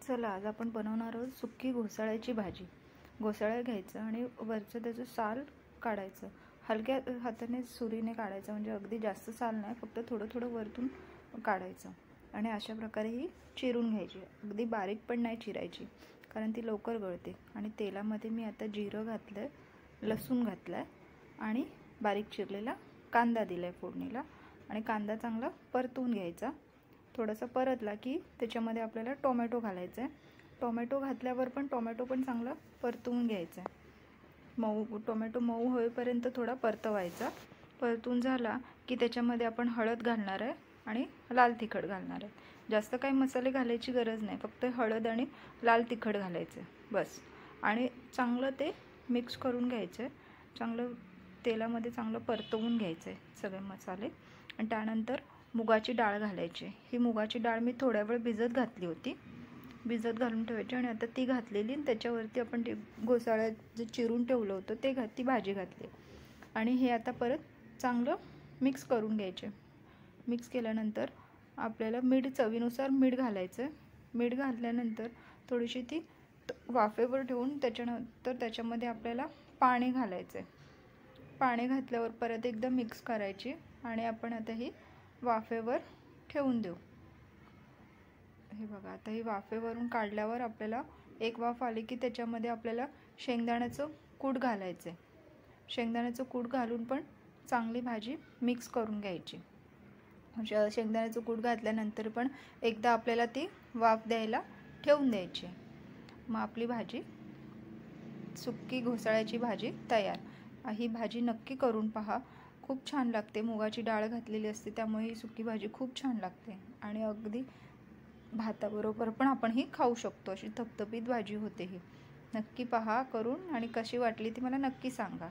चला आज आपण बनवणार आहोत सुकी घोसाळ्याची भाजी। घोसाळा घ्यायचं आणि वरचं त्याचं साल काढायचं, हलक्या हाताने सुरीने काढायचं, म्हणजे अगदी जास्त साल नाही, फक्त थोडं थोडं वरतून काढायचं। आणि अशा प्रकारे ही चिरून घ्यायची, अगदी बारीक पण नाही चिरायची कारण ती लवकर गळते। आणि तेलामध्ये मी आता जिरं घातलंय, लसूण घातलाय आणि बारीक चिरलेला कांदा दिलाय फोडणीला। आणि कांदा चांगला परतून घ्यायचा। थोडासा परतला की त्याच्यामध्ये आपल्याला टोमॅटो घालायचा आहे। टोमॅटो घातल्यावर पण टोमॅटो पण चांगला परतून घ्यायचा आहे। टोमॅटो मऊ होईपर्यंत थोडा परतवायचा। परतून झाला की त्याच्यामध्ये आपण हळद घालणार आहे आणि लाल तिखट घालणार आहे। जास्त काही मसाले घालायची गरज नाही, फक्त हळद आणि लाल तिखट घालायचे बस। आणि चांगलं ते मिक्स करून घ्यायचं, चांगलं तेलामध्ये चांगलं परतवून घ्यायचं सगळे मसाले। आणि त्यानंतर मुगाची डाळ घालायची। ही मुगाची डाळ मी थोड्या वेळ भिजत घातली होती, भिजत घालून ठेवायची। आणि आता ती घातलेली आणि त्याच्यावरती आपण ते घोसाळ्यात जे चिरून ठेवलं होतं ते ती भाजी घातली। आणि हे आता परत चांगलं मिक्स करून घ्यायचे। मिक्स केल्यानंतर आपल्याला मीठ चवीनुसार मीठ घालायचं। मीठ घातल्यानंतर थोडीशी ती वाफेवर ठेवून त्याच्यानंतर त्याच्यामध्ये आपल्याला पाणी घालायचं। पाणी घातल्यावर परत एकदा मिक्स करायची आणि आपण आता ही वाफेवर ठेवून देऊ। हे बघा, आता ही वाफेवरून काढल्यावर आपल्याला एक वाफ आली की त्याच्यामध्ये आपल्याला शेंगदाण्याचं कूट घालायचं आहे। शेंगदाण्याचं कूट घालून पण चांगली भाजी मिक्स करून घ्यायची। शेंगदाण्याचं कूट घातल्यानंतर पण एकदा आपल्याला ती वाफ द्यायला ठेवून द्यायची। मग आपली भाजी, सुकी घोसाळ्याची भाजी तयार। ही भाजी नक्की करून पहा, खूप छान लागते। मुगाची डाळ घातलेली असते त्यामुळे ही सुकी भाजी खूप छान लागते आणि अगदी भाताबरोबर पण आपण ही खाऊ शकतो। अशी थपथपीत भाजी होते ही। नक्की पहा करून आणि कशी वाटली ती मला नक्की सांगा।